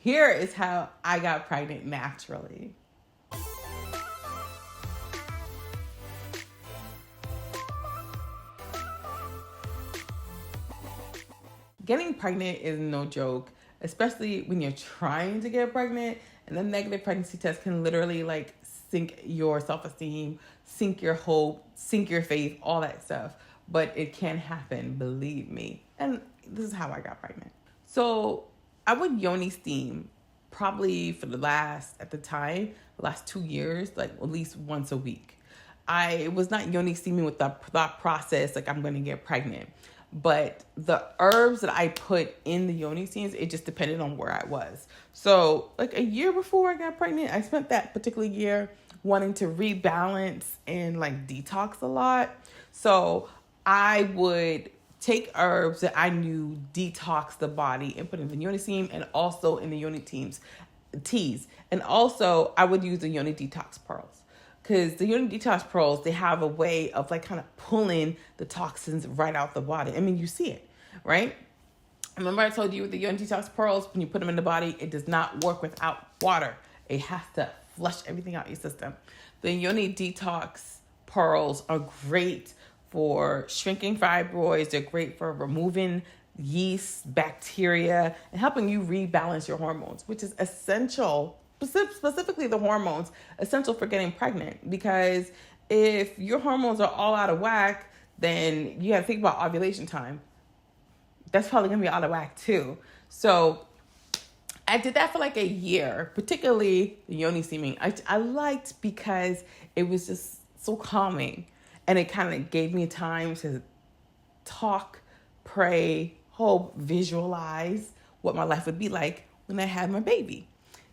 Here is how I got pregnant naturally. Getting pregnant is no joke, especially when you're trying to get pregnant, and a negative pregnancy test can literally like sink your self-esteem, sink your hope, sink your faith, all that stuff. But it can happen, believe me. And this is how I got pregnant. So I would Yoni steam probably for the last, at the time, the last 2 years, like at least once a week. I was not Yoni steaming with the thought process like I'm going to get pregnant. But the herbs that I put in the Yoni steams, it just depended on where I was. So like a year before I got pregnant, I spent that particular year wanting to rebalance and like detox a lot. So I would take herbs that I knew detox the body and put in the Yoni steam and also in the Yoni teas. And also I would use the Yoni detox pearls. Because the Yoni detox pearls, they have a way of like kind of pulling the toxins right out the body. I mean, you see it, right? Remember I told you with the Yoni detox pearls, when you put them in the body, it does not work without water. It has to flush everything out your system. The Yoni detox pearls are great for shrinking fibroids. They're great for removing yeast, bacteria, and helping you rebalance your hormones, which is essential, specifically the hormones, essential for getting pregnant. Because if your hormones are all out of whack, then you have to think about ovulation time. That's probably going to be out of whack too. So I did that for like a year, particularly the Yoni steaming. I liked because it was just so calming. And it kind of gave me time to talk, pray, hope, visualize what my life would be like when I had my baby.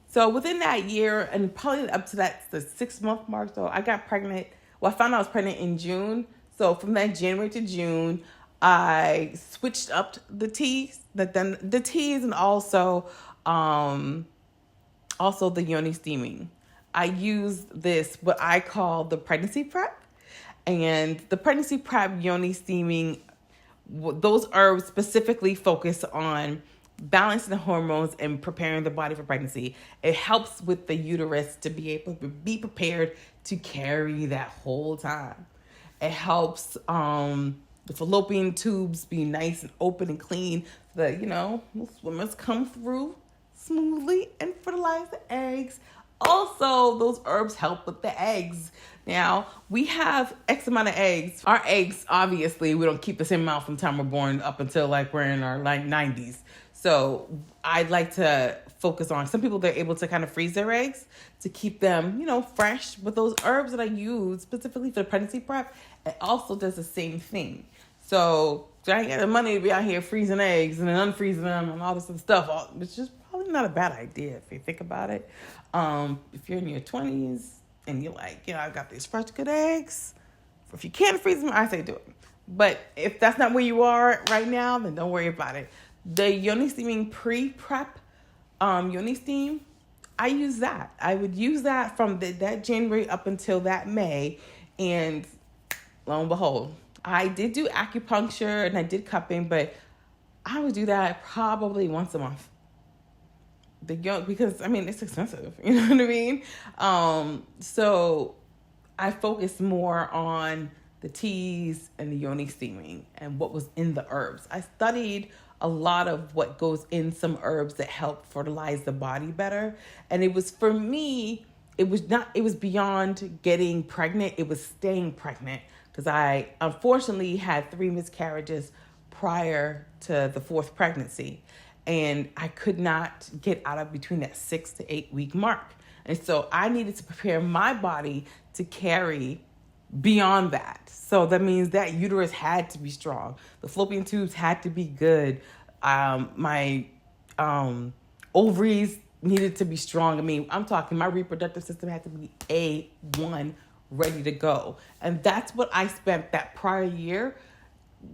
So within that year, and probably up to the 6-month mark, so I got pregnant. Well, I found out I was pregnant in June. So from that January to June, I switched up the teas, and also the Yoni steaming. I used this, what I call the pregnancy prep. And the pregnancy prep Yoni steaming, those herbs specifically focus on balancing the hormones and preparing the body for pregnancy. It helps with the uterus to be able to be prepared to carry that whole time. It helps the fallopian tubes be nice and open and clean so that, swimmers come through smoothly and fertilize the eggs. Also, those herbs help with the eggs. Now, we have X amount of eggs. Our eggs, obviously, we don't keep the same amount from the time we're born up until like we're in our like 90s. So I'd like to focus on, some people, they're able to kind of freeze their eggs to keep them, fresh. But those herbs that I use specifically for the pregnancy prep, it also does the same thing. So I ain't got the money to be out here freezing eggs and then unfreezing them and all this other stuff, which is probably not a bad idea if you think about it. If you're in your 20s and you're like, I've got these fresh good eggs. If you can't freeze them, I say do it. But if that's not where you are right now, then don't worry about it. The Yoni steaming pre-prep Yoni steam, I use that. I would use that from that January up until that May. And lo and behold, I did do acupuncture and I did cupping, but I would do that probably once a month. Because it's expensive, you know what I mean? So I focused more on the teas and the Yoni steaming and what was in the herbs. I studied a lot of what goes in some herbs that help fertilize the body better. And it was, for me, it was beyond getting pregnant. It was staying pregnant, because I unfortunately had 3 miscarriages prior to the 4th pregnancy. And I could not get out of between that 6 to 8 week mark. And so I needed to prepare my body to carry beyond that. So that means that uterus had to be strong. The fallopian tubes had to be good. My ovaries needed to be strong. I'm talking my reproductive system had to be A1, ready to go. And that's what I spent that prior year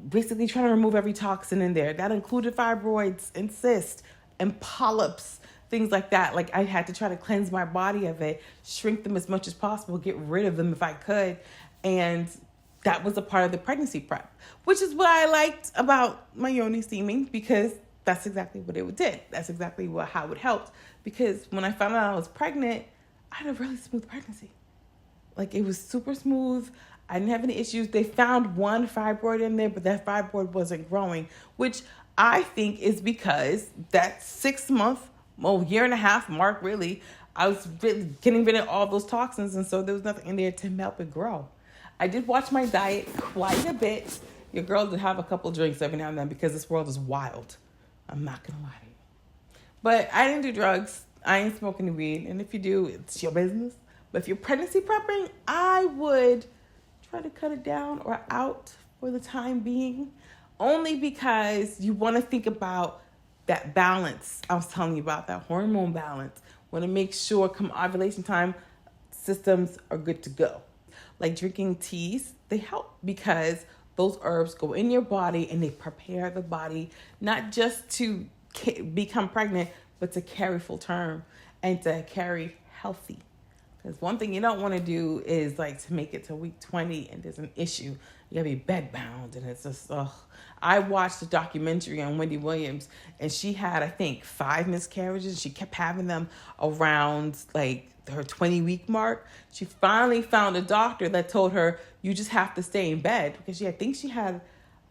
basically trying to remove every toxin in there. That included fibroids and cysts and polyps, things like that. Like, I had to try to cleanse my body of it, shrink them as much as possible, get rid of them if I could. And that was a part of the pregnancy prep, which is what I liked about my Yoni steaming, because that's exactly what it did. That's exactly how it helped. Because when I found out I was pregnant, I had a really smooth pregnancy. Like, it was super smooth. I didn't have any issues. They found one fibroid in there, but that fibroid wasn't growing, which I think is because that 6 month, year and a half mark, really, I was really getting rid of all those toxins, and so there was nothing in there to help it grow. I did watch my diet quite a bit. Your girl did have a couple drinks every now and then because this world is wild. I'm not going to lie to you. But I didn't do drugs. I ain't smoking the weed. And if you do, it's your business. But if you're pregnancy prepping, I would try to cut it down or out for the time being. Only because you want to think about that balance I was telling you about, that hormone balance. Want to make sure come ovulation time, systems are good to go. Like drinking teas, they help because those herbs go in your body and they prepare the body not just to become pregnant, but to carry full term and to carry healthy. Because one thing you don't want to do is like to make it to week 20 and there's an issue. You gotta be bedbound and it's just, ugh. I watched a documentary on Wendy Williams and she had, I think, 5 miscarriages. She kept having them around like her 20-week mark. She finally found a doctor that told her, you just have to stay in bed because I think she had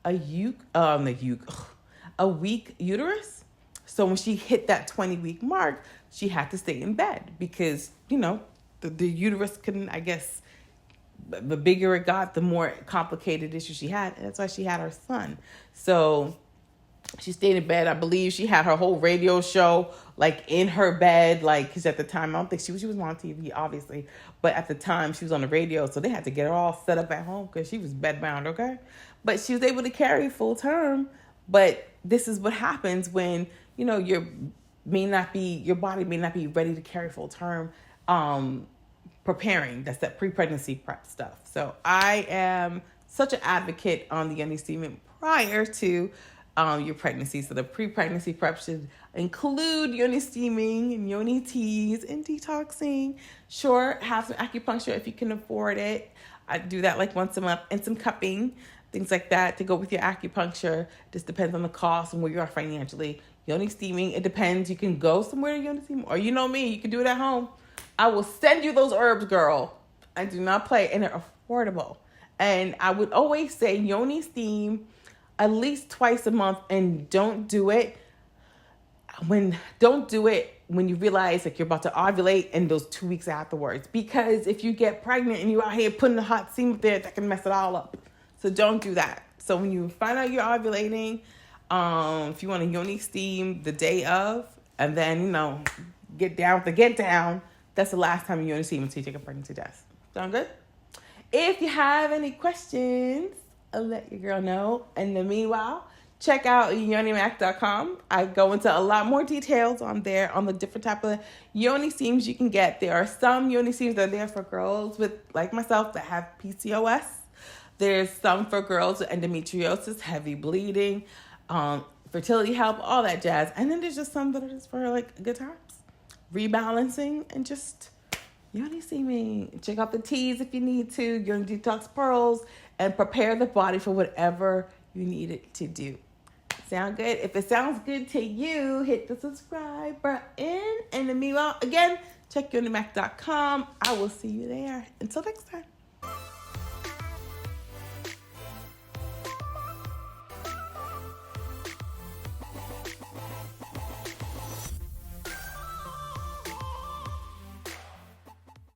a weak uterus. So when she hit that 20-week mark, she had to stay in bed because, the uterus couldn't, I guess, the bigger it got, the more complicated issue she had. And that's why she had her son. So she stayed in bed. I believe she had her whole radio show, like, in her bed. Like, because at the time, I don't think she was on TV, obviously. But at the time, she was on the radio. So they had to get her all set up at home because she was bedbound, okay? But she was able to carry full term. But this is what happens when, your body may not be ready to carry full term. Preparing, that's that pre-pregnancy prep stuff. So I am such an advocate on the Yoni steaming prior to your pregnancy. So the pre-pregnancy prep should include Yoni steaming and Yoni teas and detoxing. Sure, have some acupuncture if you can afford it. I do that like once a month, and some cupping, things like that to go with your acupuncture. Just depends on the cost and where you are financially. Yoni steaming, it depends. You can go somewhere to Yoni steam, or you know me, you can do it at home. I will send you those herbs, girl. I do not play, and they're affordable. And I would always say Yoni steam at least twice a month, and don't do it when you realize like you're about to ovulate and those 2 weeks afterwards. Because if you get pregnant and you're out here putting the hot steam up there, that can mess it all up. So don't do that. So when you find out you're ovulating, if you want to Yoni steam the day of, and then get down. That's the last time you're going to see him until you take a pregnancy test. Sound good? If you have any questions, I'll let your girl know. In the meanwhile, check out yonimac.com. I go into a lot more details on there on the different type of Yoni steams you can get. There are some Yoni steams that are there for girls with, like myself, that have PCOS. There's some for girls with endometriosis, heavy bleeding, fertility help, all that jazz. And then there's just some that are just for like good times. Rebalancing and just Yoni steaming. Check out the teas if you need to. Yoni detox pearls and prepare the body for whatever you need it to do. Sound good? If it sounds good to you, hit the subscribe button. And meanwhile, again, check yonimac.com. I will see you there. Until next time.